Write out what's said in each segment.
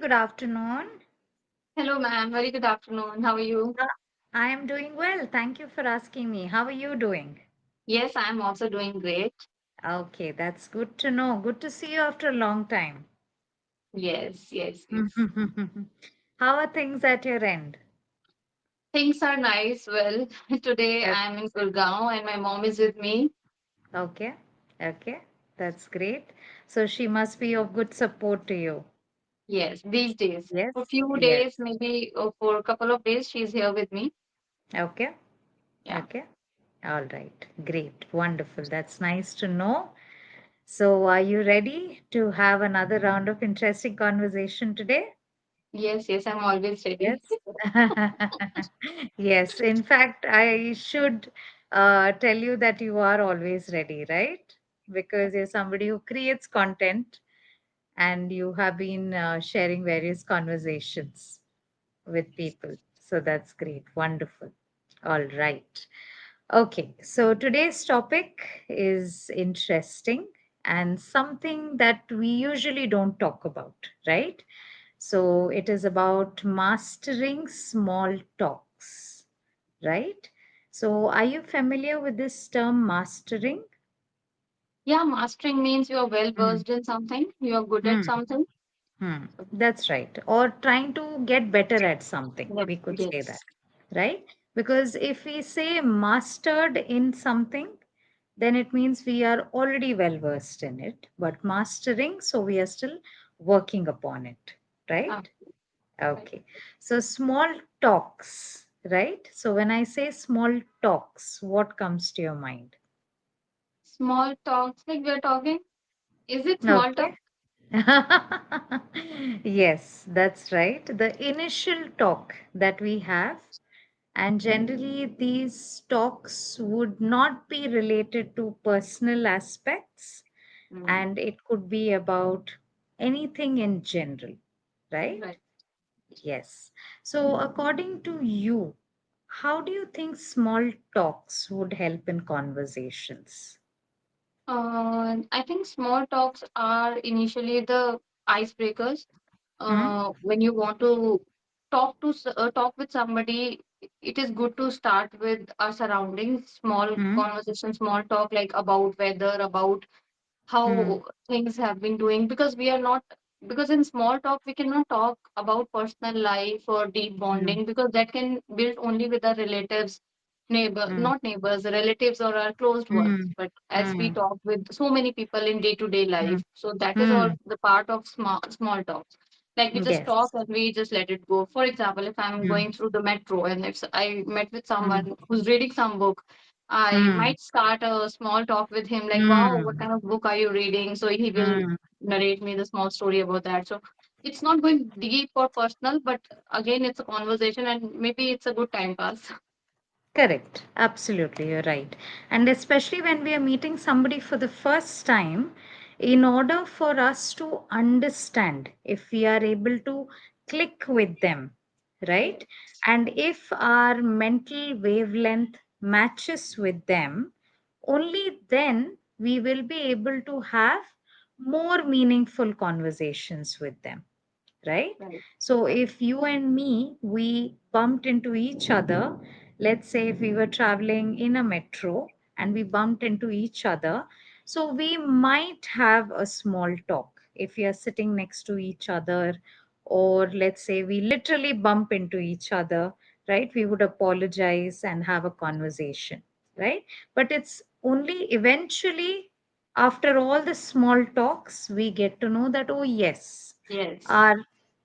good afternoon. Hello, ma'am. Very good afternoon. How are you? Uh, I am doing well. Thank you for asking me. How are you doing? Yes, I am also doing great. Okay, that's good to know. Good to see you after a long time. Yes, yes, yes. How are things at your end? Things are nice. Well, today O- I am in Gurgaon and my mom is with me. Okay, okay, that's great. So she must be of good support to you. Yes, these days. Yes, For few yes. days, maybe for a couple of days, she's here with me. Okay, Yeah. okay. All right, great, wonderful. That's nice to know. So, are you ready to have another round of interesting conversation today? Yes, yes, I'm always ready. Yes. Yes. In fact, I should tell you that you are always ready, right? Because you're somebody who creates content and you have been sharing various conversations with people. So that's great. Wonderful. All right. Okay. So today's topic is interesting and something that we usually don't talk about, right? So it is about mastering small talks, right? So are you familiar with this term mastering? Yeah, mastering means you are well Hmm. versed in something, you are good at Hmm. something. Hmm. That's right. Or trying to get better at something, Yep. we could say that, Yes. right? Because if we say mastered in something, then it means we are already well versed in it. But mastering, so we are still working upon it, Ah, right? right. Okay. So small talks, right? So when I say small talks, what comes to your mind? Small talks, like we're talking. Is it small talk? Okay. Yes, that's right. The initial talk that we have, and generally these talks would not be related to personal aspects, Mm, and it could be about anything in general, right? right. Yes. So, according to you, how do you think small talks would help in conversations? I think small talks are initially the icebreakers. Hmm? When you want to talk with somebody, it is good to start with our surroundings, small Hmm? conversation, small talk like about weather, about Hmm? how things have been doing, because we are not, because in small talk we cannot talk about personal life or deep Hmm? bonding, because that can build only with our relatives, Hmm? not neighbors, relatives or our closed ones. Hmm? But as we Hmm? talk with so many people in day-to-day Hmm? life, so that is all Hmm? the part of small talks. Like we just talk Yes. and we just let it go. For example, if I'm Hmm? going through the metro and if I met with Hmm? someone who's reading some book, I Hmm? might start a small talk with him, like, wow, what Hmm? kind of book are you reading? So he will Hmm? narrate me the small story about that. So it's not going deep or personal, but again, it's a conversation and maybe it's a good time pass. Correct. Absolutely, you're right. And especially when we are meeting somebody for the first time, in order for us to understand if we are able to click with them, right? Yes. And if our mental wavelength matches with them, only then we will be able to have more meaningful conversations with them, right? Right. So if you and me, we bumped into each other, let's say if we were traveling in a metro and we bumped into each other, so we might have a small talk if we are sitting next to each other, or let's say we literally bump into each other, right? We would apologize and have a conversation, right? But it's only eventually after all the small talks we get to know that, oh yes, Yes. our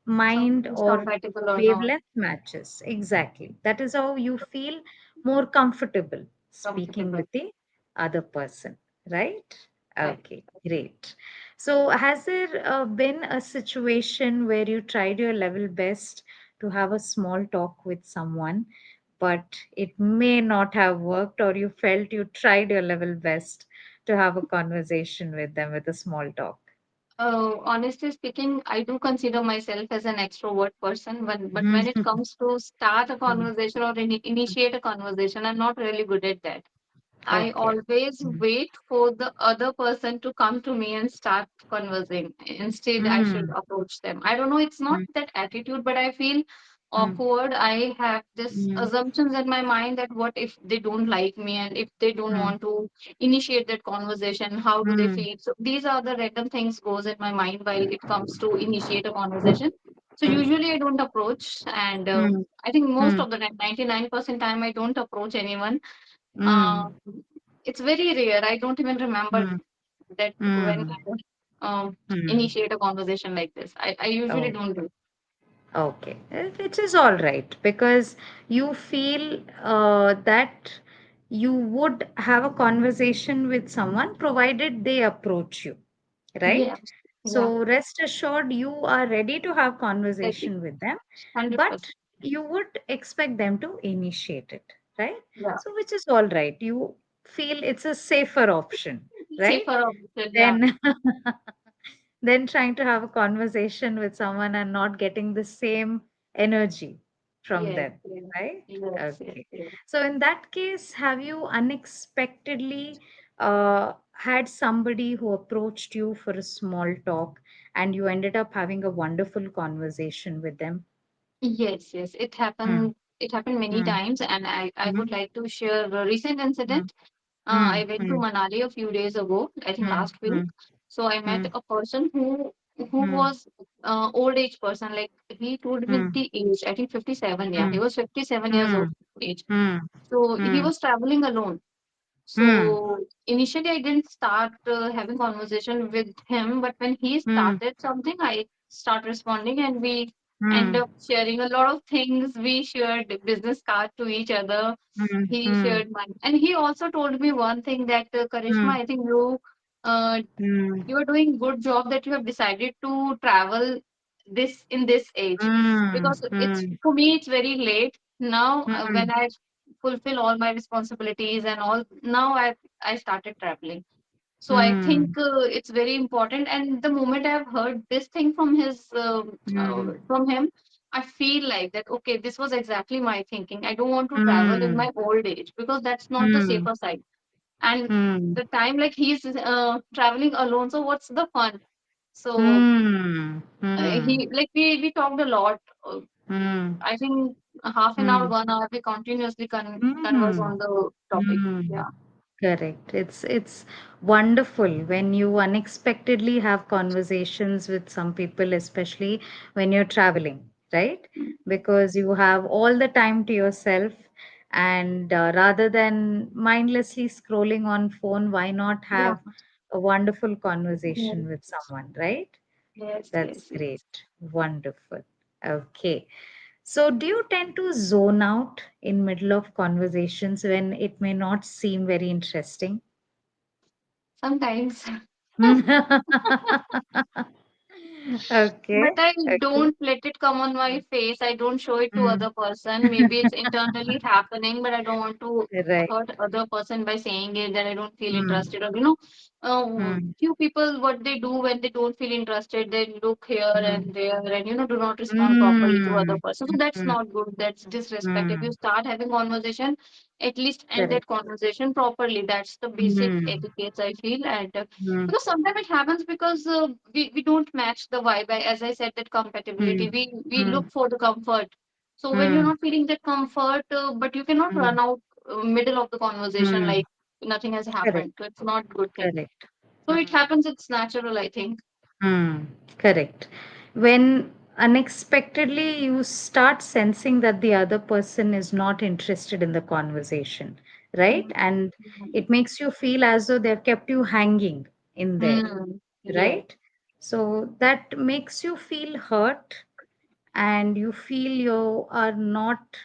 mind Something's or compatible or not wavelength matches. Exactly. That is how you feel more comfortable speaking compatible. with the other person, right? Right. Okay, great. So, has there been a situation where you tried your level best to have a small talk with someone, but it may not have worked, or you felt you tried your level best to have a conversation with them with a small talk? Honestly speaking, I do consider myself as an extrovert person, but when it Mhm. comes to start a conversation or initiate a conversation, I'm not really good at that. I Okay. always Mm. wait for the other person to come to me and start conversing. Instead, I should Mm. approach them. I don't know, it's not Mm. that attitude, but I feel Mm. awkward. I have this Mm. assumptions in my mind that what if they don't like me and if they don't Mm. want to initiate that conversation, how do they Mm. feel? So these are the random things goes in my mind while it comes to initiate a conversation. So Mm. usually I don't approach, and Mm. I think most Mm. of the time, 99% time I don't approach anyone. Mm. um, it's very rare. I don't even remember Mm. that when Mm. I Mm. initiate a conversation like this. I usually Oh, don't do. okay. Which is all right because you feel that you would have a conversation with someone provided they approach you, right? Yes. Yeah. So rest assured, you are ready to have Ready. conversation with them, but 100%. you would expect them to initiate it, right? Yeah. So which is all right. You feel it's a safer option, right? Safer option. Yeah. Then than trying to have a conversation with someone and not getting the same energy from Yes. them, Yes. right? Yes. Yes. Okay. Yes. So in that case, have you unexpectedly had somebody who approached you for a small talk and you ended up having a wonderful conversation with them? Yes. Yes. It Hmm. happened. It happened many Hmm. times, and I Hmm. would like to share a recent Hmm. incident. Hmm. I went to Hmm. Manali a few days ago, I think Hmm. last week. Hmm. So I met Hmm. a person who Hmm. was old age person. Like he told me Hmm. the age, I think 57. Yeah, Hmm. he was 57 years Hmm. old age. Hmm. So he Hmm. was traveling alone. Hmm. So initially, I didn't start having conversation with him, but when he Hmm. started something, I start responding, and we end Hmm. up sharing a lot of things. We shared business card to each other. Hmm. He Hmm. shared mine, and he also told me one thing that Karishma, Hmm. I think uh, Hmm. you are doing good job that you have decided to travel this in this age, Hmm. because it's Hmm. for me it's very late now. When Hmm. I fulfill all my responsibilities and all, now I started traveling. So I think Hmm. it's very important, and the moment I've heard this thing from Hmm. from him, I feel like that okay, this was exactly my thinking. I don't want to travel in Hmm. my old age because that's not the Hmm. safer side. And Hmm. the time like he's traveling alone, so what's the fun? So Hmm. Hmm. he like we talked a lot. Hmm. I think a half an hour, Hmm. 1 hour, we continuously converse Hmm. on the topic. Hmm. Yeah. Correct. It's wonderful when you unexpectedly have conversations with some people, especially when you're traveling, right? Because you have all the time to yourself, and rather than mindlessly scrolling on phone, why not Yeah. have a wonderful Yes. conversation with someone, right? Yes. That's Yes. Yes. great. Wonderful. Okay. So, do you tend to zone out in middle of conversations when it may not seem very interesting? Sometimes. But Okay, I okay, don't let it come on my face. I don't show it to mm. other person. Maybe it's internally happening, but I don't want to Right. hurt other person by saying it that I don't feel Mm. interested. Or Mm. few people what they do when they don't feel interested, they look here Mm. and there and do not respond properly to other Mm. person. So that's Mm. not good. That's disrespect. If you Mm. start having conversation, at least end that Correct. conversation properly. That's the basic Mm. etiquette I feel. And Mm. because sometimes it happens because we don't match the vibe. As I said, that compatibility, Mm. we Mm. look for the comfort. So when you're Mm. not feeling that comfort, but you cannot Mm. run out middle of the conversation Mm. like nothing has happened. So Correct. it's not good thing. Correct. So it Mm. happens, it's natural, I think. Hmm, correct. When unexpectedly you start sensing that the other person is not interested in the conversation, right? Mm. And it makes you feel as though they've kept you hanging in there, Yeah. right? So that makes you feel hurt and you feel you are not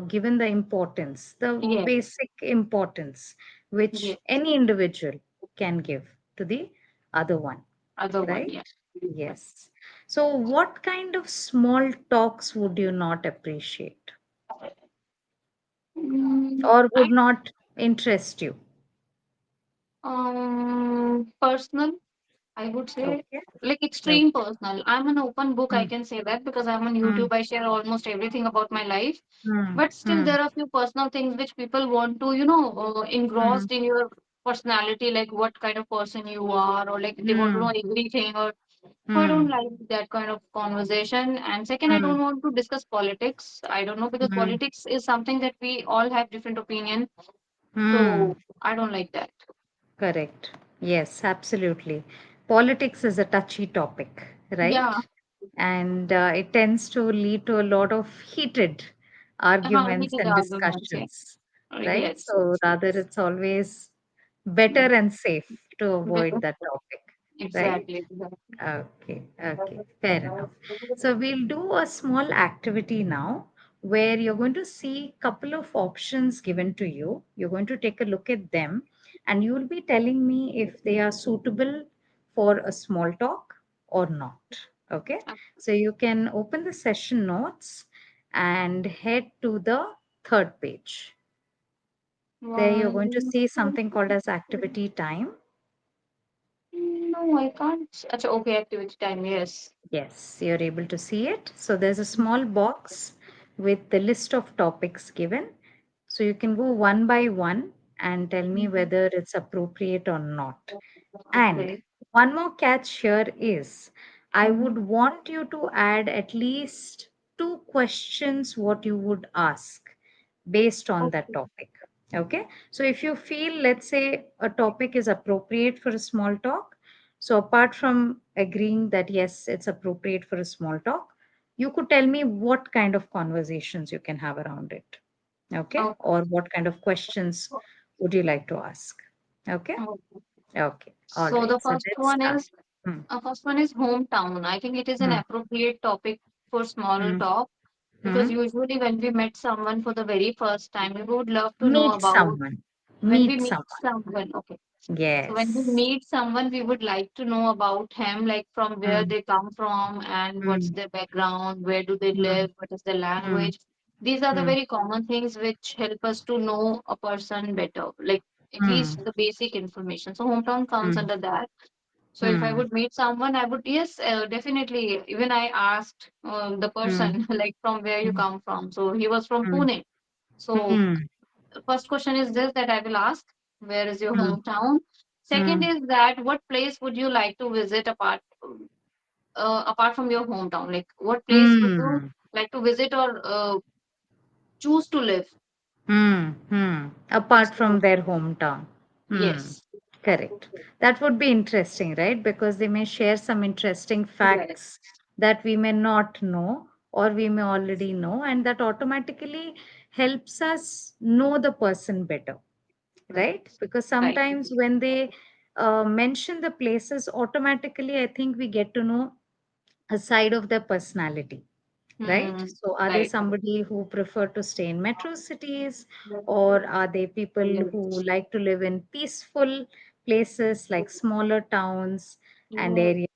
given the importance, the Yeah. basic importance Yeah. which any individual can give to the other one, Other one, right? yeah. Yes. So, what kind of small talks would you not appreciate or I would not interest you? personal. I would say Okay. like extreme Okay. personal. I'm an open book, I Mm, can say that, because I'm on mm, YouTube. I share almost everything about my life. mm, But still, mm, there are few personal things which people want to, mm, engrossed in your personality, like what kind of person you are, or like they want to know mm, everything. Or so I don't mm, like that kind of conversation. And second, I mm, don't want to discuss politics. I don't know, because mm, politics is something that we all have different opinion. mm. So I don't like that. Correct. Yes, absolutely. Politics is a touchy topic, Yeah, right? And it tends to lead to a lot of heated arguments heated and arguments. Yeah. discussions, right? Yes. So rather, it's always better and safe to avoid that topic, right? Exactly. Exactly. Okay, okay, fair enough. So we'll do a small activity now where you're going to see a couple of options given to you. You're going to take a look at them and you will be telling me if they are suitable for a small talk or not. Okay, so you can open the session notes and head to the third page. There you're going to One. see something called as activity time. No, I can't. Acha, okay, activity time. Yes. Yes, you're able to see it. So there's a small box with the list of topics given. So you can go one by one and tell me Mhm. whether it's appropriate or not. And Okay. one more catch here is I Mhm. would want you to add at least two questions what you would ask based on that Okay. topic. Okay. So if you feel, let's say, a topic is appropriate for a small talk, so apart from agreeing that yes, it's appropriate for a small talk, you could tell me what kind of conversations you can have around it. Okay. Okay. Or what kind of questions would you like to ask? Okay. Okay. Okay. All So right. the So first let's one start. is Hmm. first one is hometown. I think it is an Hmm. appropriate topic for small Hmm. talk, because Hmm. usually when we met someone for the very first time, we would love to know Meet about someone. when we Meet meet someone. someone. Okay. So when we Yes. meet someone, we would like to know about him, like from where Hmm. they come from and what's Hmm. their background, where do they Hmm. live, what is their Hmm. language. These are the Hmm. very common things which help us to know a person better, like at Hmm. least the basic information. So hometown comes Hmm. under that. So if I Hmm. would meet someone, I would, yes, definitely. Even I asked the Hmm. person, like, from where you Hmm. come from. So he was from Hmm. Pune. So Hmm. first question is this, that I will ask, where is your Hmm. hometown? Second Hmm. is that what place would you like to visit apart from your hometown? Like what place would you Hmm. like to visit, or choose to live? Hmm. Hmm. These Apart two. from their hometown. Hmm. Yes. Correct. That would be interesting, right? Because they may share some interesting Yes. facts that we may not know or we may already know, and that automatically helps us know the person better, right? Because Right. sometimes when they mention the places, automatically I think we get to know a side of their personality, right? Hmm. So are they Right. somebody who prefer to stay in metro cities, or are they people who Yes. like to live in peaceful places like smaller towns and Mm, areas,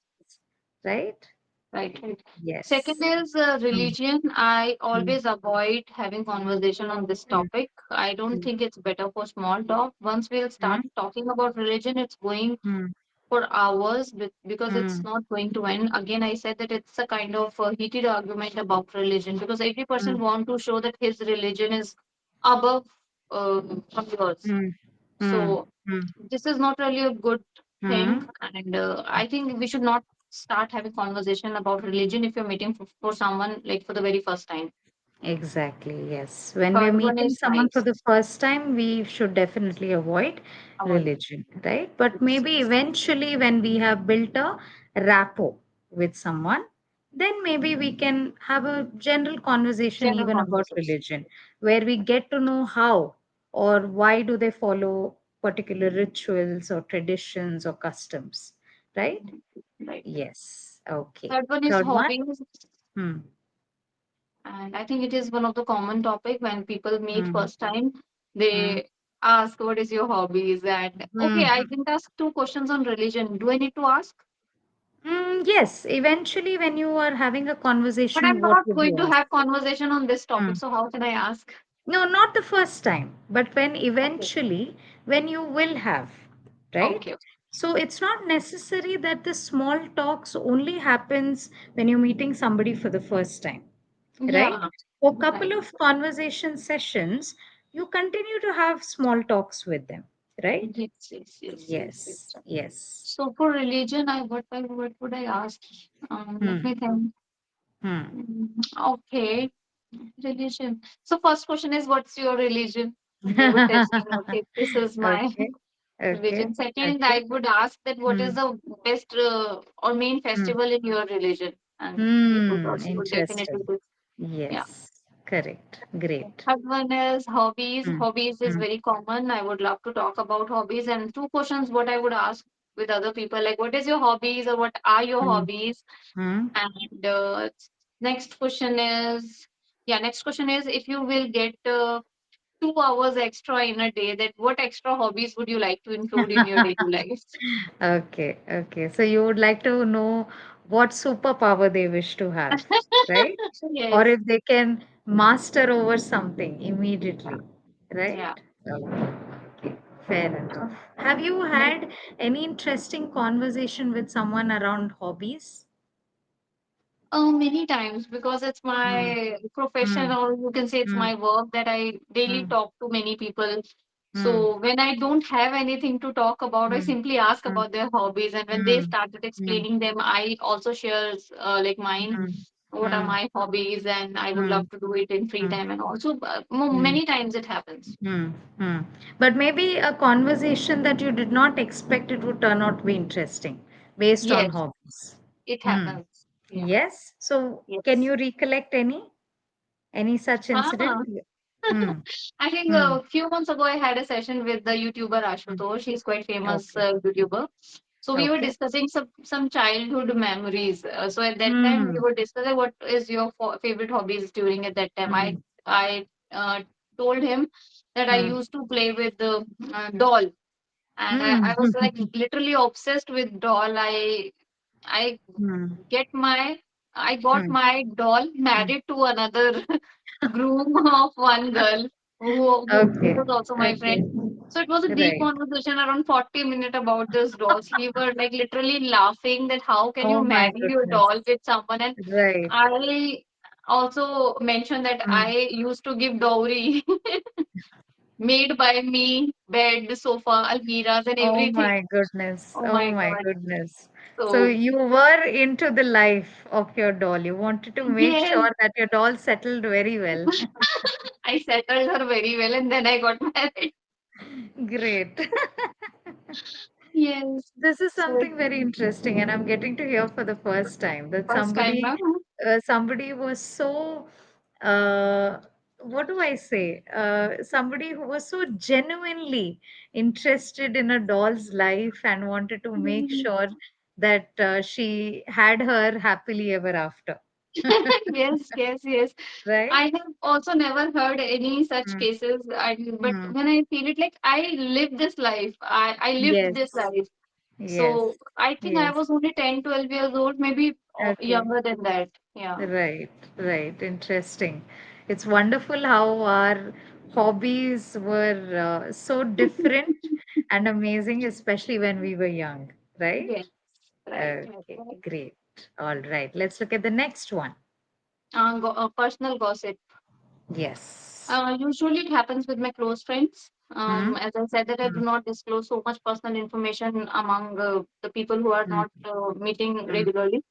right? right. Right. Second Yes. is Mm, religion. I mm, always avoid having conversation on this mm, topic. I don't think it's better for small talk. Once we'll start mm, talking about religion, it's going mm, for hours, because it's mm, not going to end. Again, I said that it's a kind of heated argument about religion, because every person mm, want to show that his religion is above uh, from yours. mm, mm, So mm, this is not really a good thing, mm. and I think we should not start having conversation about religion if you're meeting for someone like for the very first time. Exactly, yes. When we are Third one meeting is someone for nice. the first time, we should definitely avoid Avoid. religion, right? But maybe eventually, when we have built a rapport with someone, then maybe we can have a general conversation General even about conversation. religion, where we get to know how or why do they follow particular rituals or traditions or customs, right? Mhm. Right. Yes. Okay. Third one is Third one. hobbies. Hmm. And I think it is one of the common topic when people meet Hmm. first time. Hmm. They ask, what is your hobbies? And okay, I Hmm. didn't ask two questions on religion. Do I need to ask? Yes, eventually, when you are having a But I'm conversation, what not would going you to ask? have conversation on this topic. Hmm. So how can I ask? No, not the first time, but when Okay. eventually, when you will have, right? Okay. So it's not necessary that the small talks only happens when you're meeting somebody for the first time, right? Yeah, For a couple right. of conversation sessions, you continue to have small talks with them, right? Yes, yes, yes, yes, Yes, yes. yes. So for religion, what would I ask? Let Hmm. me think. Hmm. Okay, religion. So first question is, what's your religion? They would test me. Okay, this is my Okay, okay, religion. Second, okay. I would ask that what is Hmm. the best or main Hmm. festival in your religion, and he would Hmm. also would definitely Interesting. do. Yeah. Yes, correct. Great. Third one is hobbies. Hmm. Hobbies is Hmm. very common. I would love to talk about hobbies. And two questions what I would ask with other people, like what is your hobbies or what are your Hmm. hobbies? Hmm. And next question is, yeah, next question is if you will get 2 hours extra in a day, that what extra hobbies would you like to include in your daily life? Okay, okay. So you would like to know what superpower they wish to have, right? Or Yes. if they can master over something immediately, right? Yeah. Okay, okay. Fair enough. Um, Have you next, had any interesting conversation with someone around hobbies? many times because it's Hmm. my profession, Hmm. or you can say it's Hmm. my work that I daily Hmm. talk to many people. Hmm. So when I don't have anything to talk about, I Hmm. simply ask Hmm. about their hobbies, and when they Hmm. started Hmm. explaining them, I also share like mine. Hmm. What are Hmm. my hobbies, and I would Hmm. love to do it in free Hmm. time, and also Hmm. many times it happens. Hmm. Hmm. But maybe a conversation that you did not expect it would turn out to be interesting based on Yes, hobbies. it Hmm. happens. Yeah. Yes. So can Yes. you recollect any such Ah. incident? Hmm. I think Hmm. a few months ago, I had a session with the YouTuber Hmm. Ashutosh. She's quite famous Okay. YouTuber. So we were Okay. discussing some childhood memories. So at that time, we Hmm. were discussing what is your favorite hobbies during at that time. Hmm. I told him that I Hmm. used to play with the doll, and I Hmm. was like literally obsessed with doll. I Hmm. get my I got Hmm. my doll Hmm. married to another groom of one girl who Okay. was also my Okay. friend. So it was a deep Right. conversation around 40 minutes about this dolls. We were like literally laughing that how can you Oh my marry your goodness. doll with someone? And Right. I also mentioned that Hmm. I used to give dowry made by me, bed, sofa, almiras, and Oh everything. my goodness. Oh Oh my my God. goodness. So So, you were into the life of your doll. You wanted to make yes, sure that your doll settled very well. I settled her very well and then I got married. Great. Yes. This is So, something very interesting, and I'm getting to hear for the first time that first time, somebody, ma'am. somebody was so, uh, what do I say? Somebody who was so genuinely interested in a doll's life and wanted to make sure that she had her happily ever after. Yes, yes, yes. I Right? have also never heard any such Mm, cases. But mm. when I feel it, like I live this life, I lived this Yes, life. yes, So I think I yes. was only 10, 12 years old, maybe Okay. younger than that. Yeah. Right, right. Interesting. It's wonderful how our hobbies were so different and amazing, especially when we were young, right? Yes, right, right, Okay, right. great. All right, let's look at the next one. Personal gossip. Yes. Usually it happens with my close friends. Hmm? As I said that I do Hmm. not disclose so much personal information among the people who are Hmm. not meeting Hmm. regularly.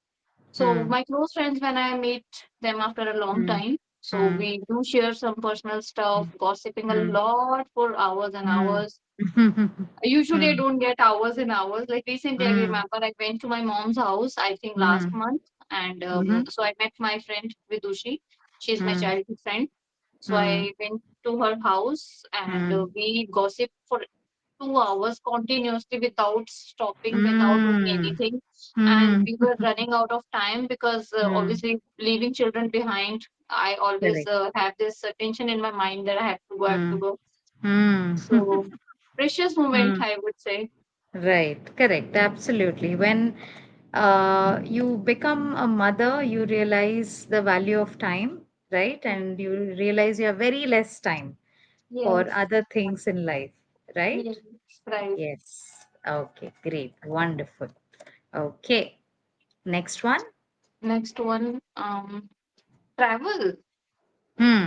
So Hmm. my close friends, when I meet them after a long Hmm. time, so Hmm. we do share some personal stuff, gossiping a Hmm. lot for hours and Hmm. hours. Hmm. Usually I Hmm. don't get hours and hours. Like recently, I Hmm. remember I went to my mom's house, I think last Hmm. month, and Hmm. so I met my friend Vidushi. She's my Hmm. childhood friend. So Hmm. I went to her house and Hmm. we gossiped for 2 hours continuously without stopping, without doing Hmm. anything. And Hmm. we were running out of time because Hmm. obviously leaving children behind, I always Correct. have this tension in my mind that I have to go, I have to Hmm. go. Hmm. So precious moment, Hmm. I would say. Right. Correct. Absolutely. When you become a mother, you realize the value of time, right? And you realize you have very less time for Yes, other things in life, right? yes, right. Yes. Okay, great. Wonderful. Okay. Next one. Next one, travel.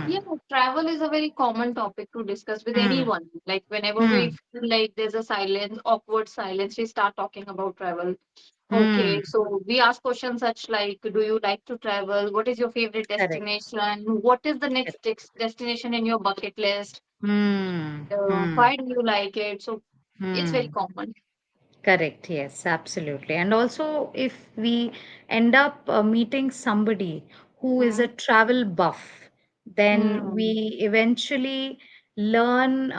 Yeah, Hmm. travel is a very common topic to discuss with Hmm. anyone. Like whenever we Hmm. feel like there's a silence, awkward silence, we start talking about travel. Hmm. Okay, so we ask questions such like, do you like to travel? What is your favorite Correct. destination? What is the next Correct. destination in your bucket list? Hmm. Hmm. Why do you like it? So it's very Hmm. common. Correct. Yes, absolutely. And also, if we end up meeting somebody who is a Mm, travel buff, then mm, we eventually learn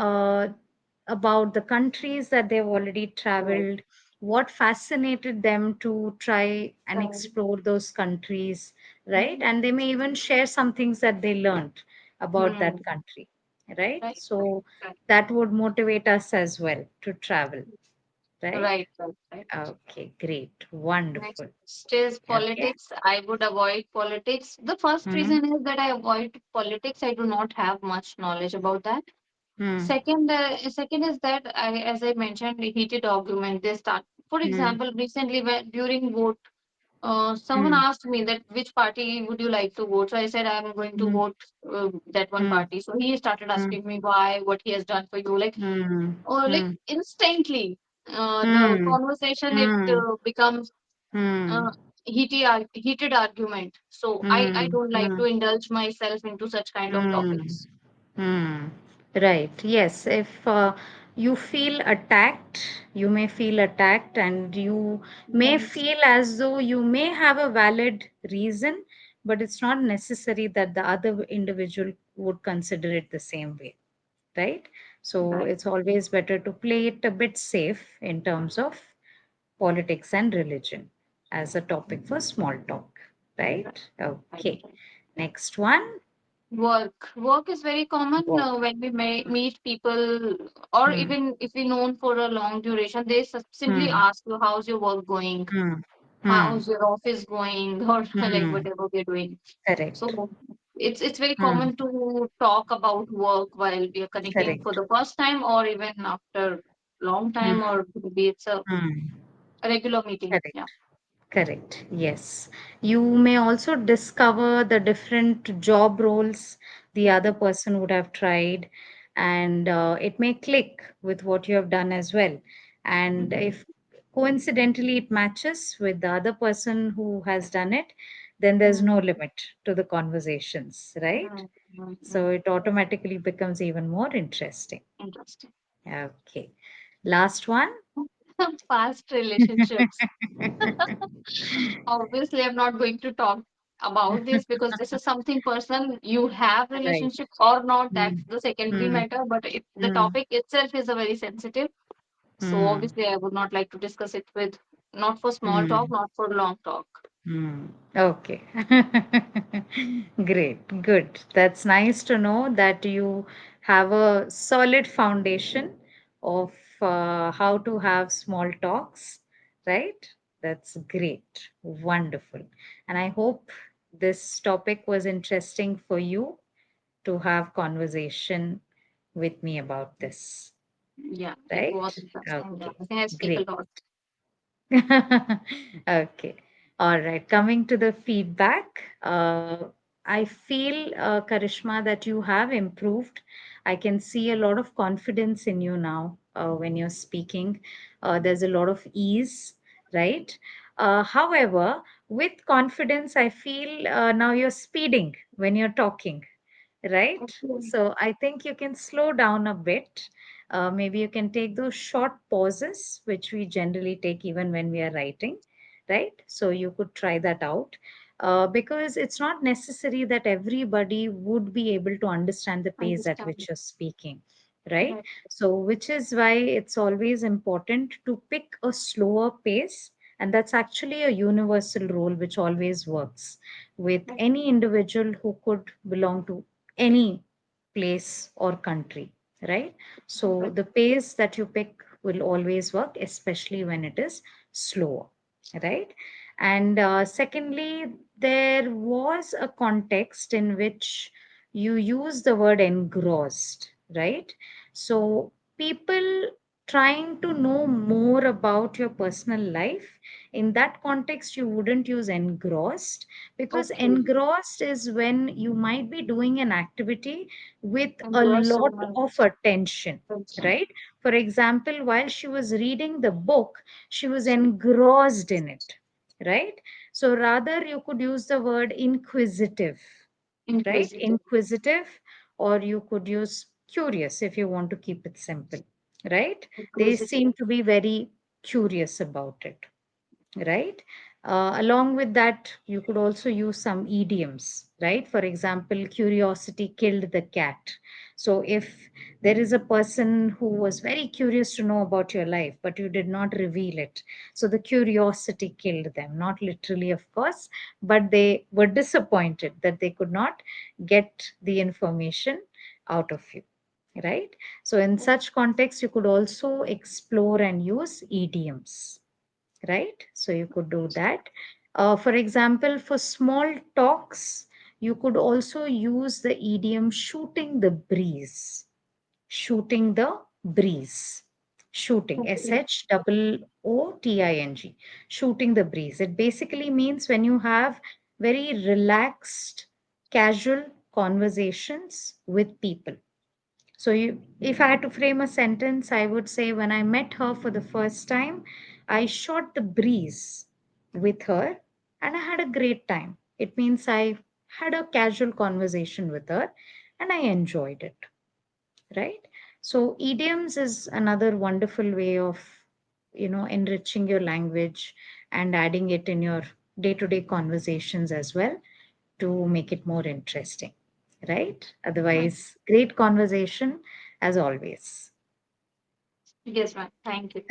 about the countries that they've already right, traveled, what fascinated them to try and right, explore those countries, right? mm, And they may even share some things that they learned about that mm, country, right? right, So right, that would motivate us as well to travel, right? right, right, right. Okay, great. Next Wonderful. is Okay. politics. I would avoid politics. The first Hmm. reason is that I avoid politics. I do not have much knowledge about that. Hmm. Second is that as I mentioned, heated argument. They start. For Hmm. example, recently when, during vote, someone Hmm. asked me that which party would you like to vote. So I said I'm going to Hmm. vote that one Hmm. party. So he started Hmm. asking me why, what he has done for you, Hmm. or like Hmm. instantly, the Hmm. conversation it Hmm. becomes Hmm. uh, heated argument. So I Hmm. don't like Hmm. to indulge myself into such kind of Hmm. topics. Hmm. Right. Yes. If you feel attacked, you may feel attacked, and you may Yes, feel as though you may have a valid reason, but it's not necessary that the other individual would consider it the same way, right? So right, it's always better to play it a bit safe in terms of politics and religion as a topic for small talk, right, right? right, Okay. right. Next one. Work is very common Work. when we meet people, or Hmm. even if we known for a long duration, they simply Hmm. ask you how's your work going, Hmm. Hmm. how's your office going, or like Hmm. whatever we're doing. Correct. So it's very Hmm. common to talk about work while we are connecting for Correct. the first time, or even after long time, Hmm. or maybe it's Hmm. a regular meeting. Yeah. Correct. Correct. Yes. You may also discover the different job roles the other Mhm. person would have tried, and it may click with what you have done as well. And if coincidentally it matches with the other person who has done it, then there's Mhm. no limit to the conversations, right? Mhm. Mhm. So Mhm. it automatically becomes even more interesting. Interesting. Okay. Last one. Past relationships. Obviously, I'm not going to talk about this because this is something personal. You have Right. relationship or not, that's Mm, the secondary mm, matter. But the mm, topic itself is a very sensitive. So mm, obviously, I would not like to discuss it with not for small talk, mm, not for long talk. mm. Okay. Great. Good. That's nice to know that you have a solid foundation of how to have small talks, right? That's great. Wonderful. And I hope this topic was interesting for you to have conversation with me about this, Yeah, it was right? interesting. Yeah, Okay. I think I speak a Great. lot. Okay. All right. Coming to the feedback, I feel, Karishma, that you have improved. I can see a lot of confidence in you now when you're speaking. There's a lot of ease, right? However, with confidence, I feel now you're speeding when you're talking, right? Okay. So I think you can slow down a bit. Maybe you can take those short pauses, which we generally take even when we are writing, right? So you could try that out. Because it's not necessary that everybody would be able to understand the pace at Understand. which you're speaking, right? Right. So, which is why it's always important to pick a slower pace. And that's actually a universal rule which always works with Right. any individual who could belong to any place or country, right? So Right. the pace that you pick will always work, especially when it is slower, right? And secondly, there was a context in which you use the word engrossed, right? So people trying to know more about your personal life. In that context, you wouldn't use engrossed, because Okay. engrossed is when you might be doing an activity with And a you are so lot of much attention, attention. right? For example, while she was reading the book, she was engrossed in it, right? So rather, you could use the word inquisitive, right? Inquisitive. Inquisitive, or you could use curious if you want to keep it simple, right? They seem Inquisitive. to be very curious about it, right? Along with that, you could also use some idioms, right? For example, curiosity killed the cat. So if there is a person who was very curious to know about your life, but you did not reveal it, so the curiosity killed them, not literally, of course, but they were disappointed that they could not get the information out of you, right? So in such context, you could also explore and use idioms, right? So you could do that. For example, for small talks, you could also use the idiom shooting the breeze. Shooting the breeze. Shooting, S Okay. H O T I N G. Shooting the breeze. It basically means when you have very relaxed, casual conversations with people. So, if I had to frame a sentence, I would say when I met her for the first time, I shot the breeze with her and I had a great time. It means I had a casual conversation with her and I enjoyed it, right? So, idioms is another wonderful way of, enriching your language and adding it in your day to day conversations as well to make it more interesting, right? Otherwise, great conversation as always. Yes, ma'am. Thank you.